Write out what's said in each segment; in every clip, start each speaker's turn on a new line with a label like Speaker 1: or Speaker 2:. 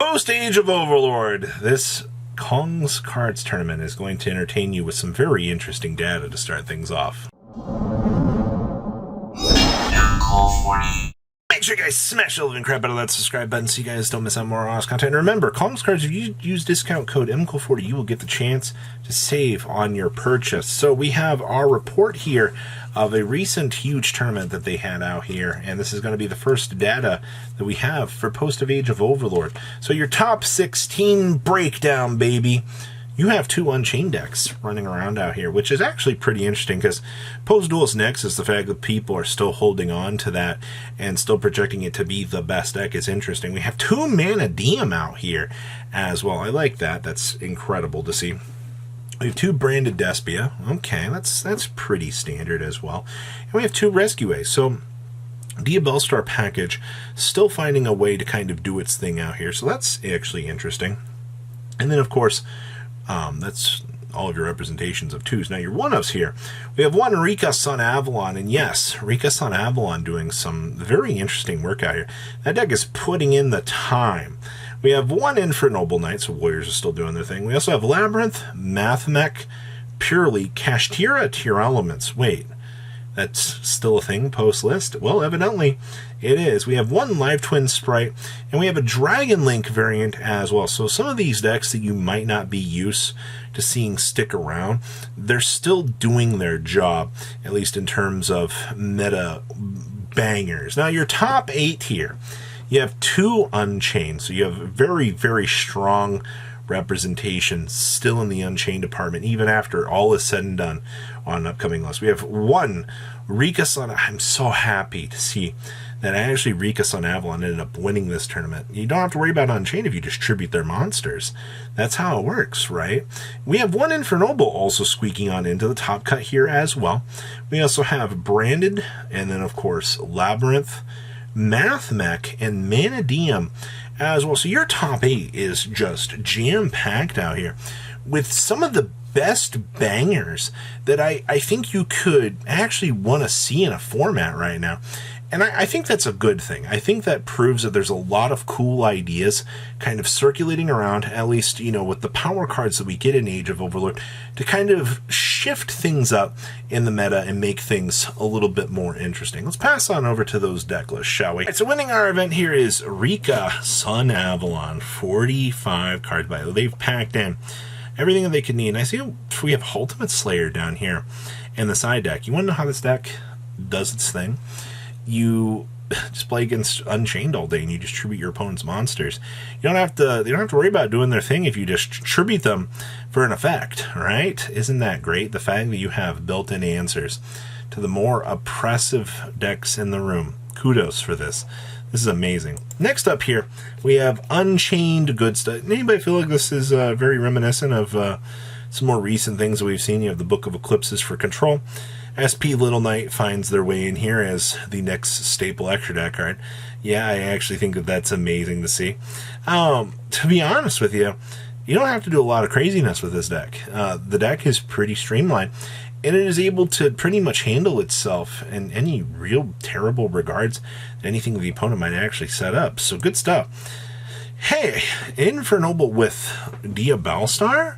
Speaker 1: Post Age of Overlord, this Kong's Cards tournament is going to entertain you with some very interesting data to start things off. Make sure you guys smash the living crap out of that subscribe button so you guys don't miss out on more awesome content. And remember, Kong's Cards, if you use discount code MCOL40, you will get the chance to save on your purchase. So we have our report here of a recent huge tournament that they had out here, and this is going to be the first data that we have for post of Age of Overlord. So your top 16 breakdown, baby. You have two Unchained decks running around out here, which is actually pretty interesting because post-Duelist Nexus, the fact that people are still holding on to that and still projecting it to be the best deck is interesting. We have two Mana Diem out here as well. I like that. That's incredible to see. We have two Branded Despia. Okay, that's pretty standard as well. And we have two Rescue Ace. So Dia Bellstar package still finding a way to kind of do its thing out here. So that's actually interesting. And then, of course, that's all of your representations of twos. Now, your one-ofs here. We have one Rika Sun Avalon, and yes, Rika Sun Avalon doing some very interesting work out here. That deck is putting in the time. We have one Infernoble Knight, so Warriors are still doing their thing. We also have Labyrinth, Mathmech, Purely, Kashtira, Tier Elements. Wait, that's still a thing post-list? Well, evidently it is. We have one Live Twin Sprite, and we have a Dragon Link variant as well. So some of these decks that you might not be used to seeing stick around, they're still doing their job, at least in terms of meta bangers. Now, your top 8 here, you have two Unchained, so you have very, very strong representation still in the Unchained department, even after all is said and done on an upcoming list. We have one Rika Sun. I'm so happy to see that actually Rika Sun Avalon ended up winning this tournament. You don't have to worry about Unchained if you distribute their monsters. That's how it works, right? We have one Infernoble also squeaking on into the top cut here as well. We also have Branded, and then of course Labyrinth, Mathmech, and Mana Diem as well. So your top 8 is just jam-packed out here with some of the best bangers that I think you could actually want to see in a format right now. And I think that's a good thing. I think that proves that there's a lot of cool ideas kind of circulating around, at least, you know, with the power cards that we get in Age of Overlord, to kind of shift things up in the meta and make things a little bit more interesting. Let's pass on over to those deck lists, shall we? All right, so winning our event here is Rika Sun Avalon, 45 cards by. They've packed in everything that they could need. And I see we have Ultimate Slayer down here in the side deck. You want to know how this deck does its thing? You just play against Unchained all day and you distribute your opponent's monsters. They don't have to worry about doing their thing if you just distribute them for an effect, right? Isn't that great? The fact that you have built-in answers to the more oppressive decks in the room. Kudos for this. This is amazing. Next up here, we have Unchained good stuff. Anybody feel like this is very reminiscent of some more recent things that we've seen? You have the Book of Eclipses for control. SP Little Knight finds their way in here as the next staple extra deck card. Yeah, I actually think that that's amazing to see. To be honest with you, you don't have to do a lot of craziness with this deck. The deck is pretty streamlined, and it is able to pretty much handle itself in any real terrible regards to anything the opponent might actually set up. So good stuff. Hey, Infernoble with Dia Bellstar?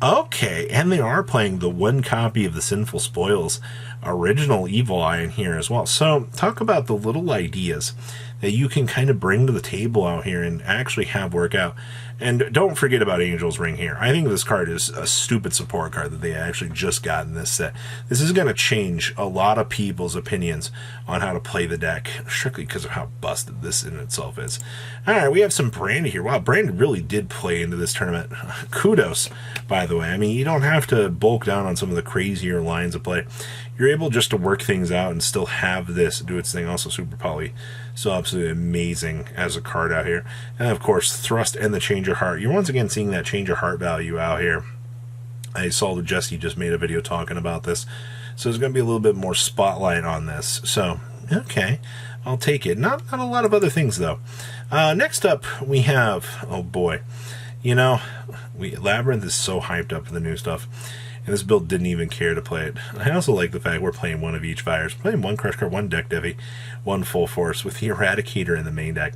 Speaker 1: Okay, and they are playing the one copy of the Sinful Spoils original Evil Eye in here as well. So talk about the little ideas that you can kind of bring to the table out here and actually have work out. And don't forget about Angel's Ring here. I think this card is a stupid support card that they actually just got in this set. This is going to change a lot of people's opinions on how to play the deck, strictly because of how busted this in itself is. Alright, we have some Branded here. Wow, Branded really did play into this tournament. Kudos, by the way. I mean, you don't have to bulk down on some of the crazier lines of play. You're able just to work things out and still have this do its thing. Also, Super Poly, so absolutely amazing as a card out here. And of course, Thrust and the Change of Heart. You're once again seeing that Change of Heart value out here. I saw that Jesse just made a video talking about this, so there's going to be a little bit more spotlight on this. So, okay, I'll take it. Not a lot of other things though. Next up, we have, oh boy, you know, Labyrinth is so hyped up for the new stuff. and this build didn't even care to play it. I also like the fact we're playing one of each virus. We're playing one Crush Card, one Deck Devi, one Full Force with the Eradicator in the main deck.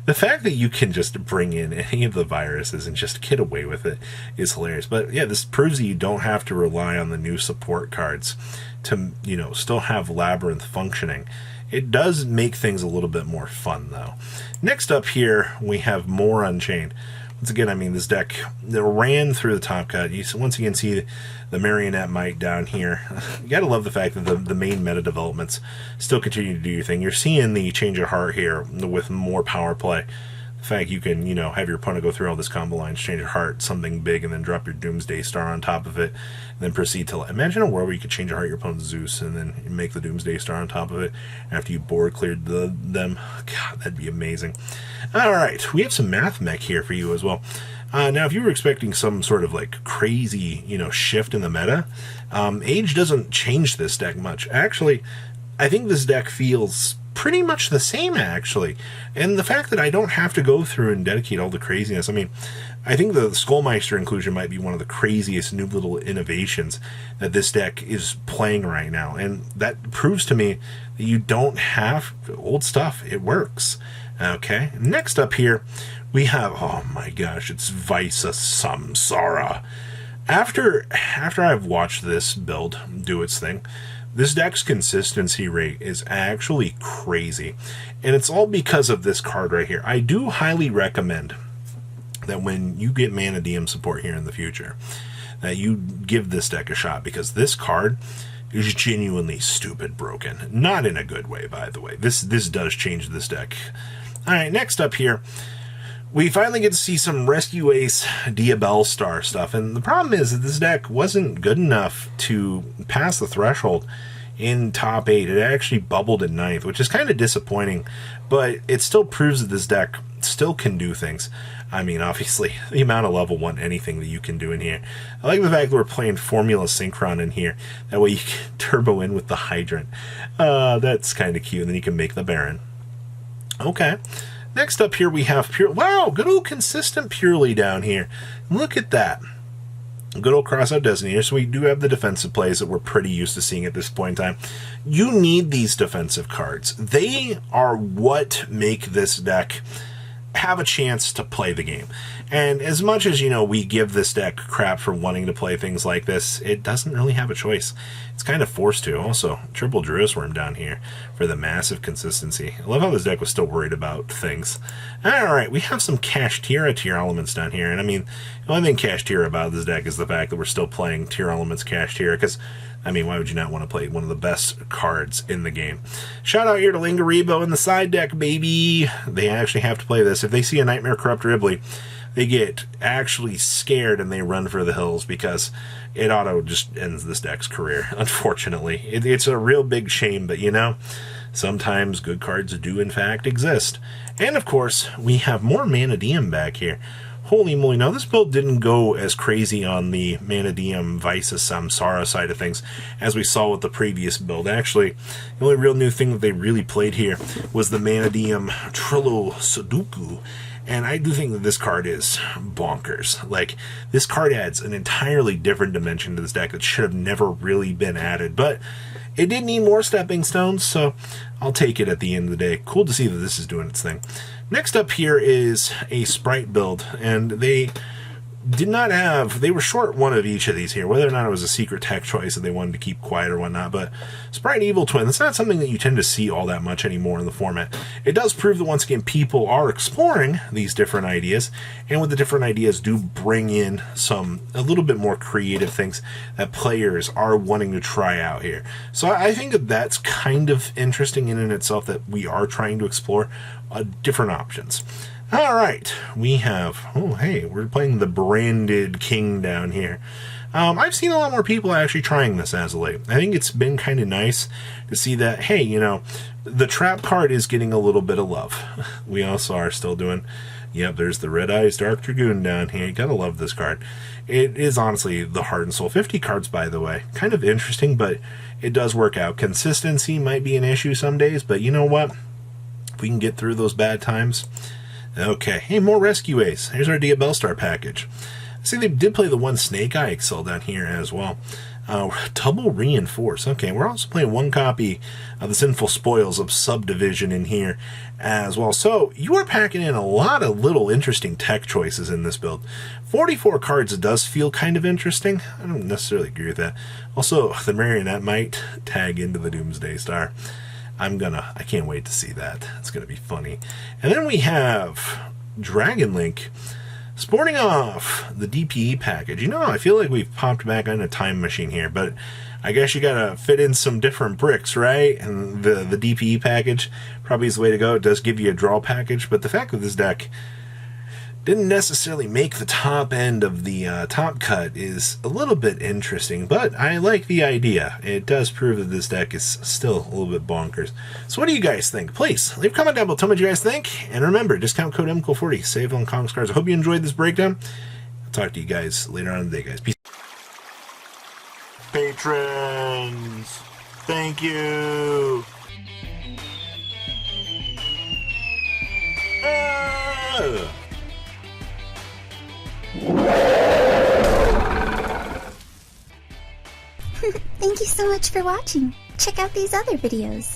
Speaker 1: The fact that you can just bring in any of the viruses and just get away with it is hilarious. But yeah, this proves that you don't have to rely on the new support cards to, you know, still have Labyrinth functioning. It does make things a little bit more fun, though. Next up here, we have more Unchained. Once again, I mean, this deck ran through the top cut. You once again see the Marionette Might down here. You gotta love the fact that the main meta developments still continue to do your thing. You're seeing the change of heart here with more power play. The fact you can, you know, have your opponent go through all this combo lines, change your heart, something big, and then drop your Doomsday Star on top of it, and then proceed to... Imagine a world where you could change your heart, your opponent's Zeus, and then make the Doomsday Star on top of it after you board cleared them. God, that'd be amazing. Alright, we have some Math Mech here for you as well. Now, if you were expecting some sort of, like, crazy, you know, shift in the meta, Age doesn't change this deck much. Actually, I think this deck feels pretty much the same, actually. And the fact that I don't have to go through and dedicate all the craziness, I mean, I think the Skullmeister inclusion might be one of the craziest new little innovations that this deck is playing right now. And that proves to me that you don't have old stuff. It works. Okay, next up here, we have, oh my gosh, it's Visa Samsara. After I've watched this build do its thing, this deck's consistency rate is actually crazy. And it's all because of this card right here. I do highly recommend that when you get Mana DM support here in the future, that you give this deck a shot, because this card is genuinely stupid broken. Not in a good way, by the way. This does change this deck. Alright, next up here, we finally get to see some Rescue Ace Diabell Star stuff, and the problem is that this deck wasn't good enough to pass the threshold in top 8. It actually bubbled at 9th, which is kind of disappointing, but it still proves that this deck still can do things. I mean, obviously, the amount of level 1 anything that you can do in here. I like the fact that we're playing Formula Synchron in here. That way you can turbo in with the Hydrant. That's kind of cute, and then you can make the Baron. Okay. Next up here we have Pure... Wow, good old consistent Purely down here. Look at that. Good old Crossout Designator. So we do have the defensive plays that we're pretty used to seeing at this point in time. You need these defensive cards. They are what make this deck have a chance to play the game. And as much as, you know, we give this deck crap for wanting to play things like this, it doesn't really have a choice. It's kind of forced to. Also, triple Druid's Worm down here for the massive consistency. I love how this deck was still worried about things. Alright, we have some Kashtira tier elements down here, and I mean, the only thing Kashtira about this deck is the fact that we're still playing tier elements Kashtira, because I mean, why would you not want to play one of the best cards in the game? Shout out here to Lingaribo in the side deck, baby. They actually have to play this. If they see a Nightmare Corrupt Ridley, they get actually scared and they run for the hills, because it auto just ends this deck's career, unfortunately. It's a real big shame, but you know, sometimes good cards do in fact exist. And of course, we have more Mana DM back here. Holy moly, now this build didn't go as crazy on the Mana DM Visa Samsara side of things as we saw with the previous build. Actually, the only real new thing that they really played here was the Mana DM Trillo Sudoku. And I do think that this card is bonkers. Like, this card adds an entirely different dimension to this deck that should have never really been added. But it did need more stepping stones, so I'll take it at the end of the day. Cool to see that this is doing its thing. Next up here is a Sprite build, and they did not have... They were short one of each of these here, whether or not it was a secret tech choice that they wanted to keep quiet or whatnot, but Sprite Evil Twin, that's not something that you tend to see all that much anymore in the format. It does prove that, once again, people are exploring these different ideas, and with the different ideas do bring in a little bit more creative things that players are wanting to try out here. So I think that that's kind of interesting in and itself, that we are trying to explore different options. Alright, we have... Oh, hey, we're playing the Branded King down here. I've seen a lot more people actually trying this as of late. I think it's been kind of nice to see that, hey, you know, the trap card is getting a little bit of love. We also are still doing... Yep, there's the Red Eyes Dark Dragoon down here. You gotta love this card. It is honestly the heart and soul. 50 cards, by the way. Kind of interesting, but it does work out. Consistency might be an issue some days, but you know what? If we can get through those bad times... Okay, hey, more Rescue Ace. Here's our Diabell Star package. See, they did play the one Snake Eye Excel down here as well. Double Reinforce. Okay, we're also playing one copy of the Sinful Spoils of Subdivision in here as well. So you are packing in a lot of little interesting tech choices in this build. 44 cards does feel kind of interesting. I don't necessarily agree with that. Also, the Marionette might tag into the Doomsday Star. I can't wait to see that. It's gonna be funny. And then we have Dragon Link sporting off the DPE package. You know, I feel like we've popped back on a time machine here, but I guess you gotta fit in some different bricks, right? And the DPE package probably is the way to go. It does give you a draw package, but the fact that this deck didn't necessarily make the top end of the top cut is a little bit interesting, but I like the idea. It does prove that this deck is still a little bit bonkers. So what do you guys think? Please leave a comment down below, tell me what you guys think, and remember, discount code MCOL40, save on Kong's cards. I hope you enjoyed this breakdown. I'll talk to you guys later on in the day, guys. Peace. Patrons, thank you.
Speaker 2: Thank you so much for watching. Check out these other videos.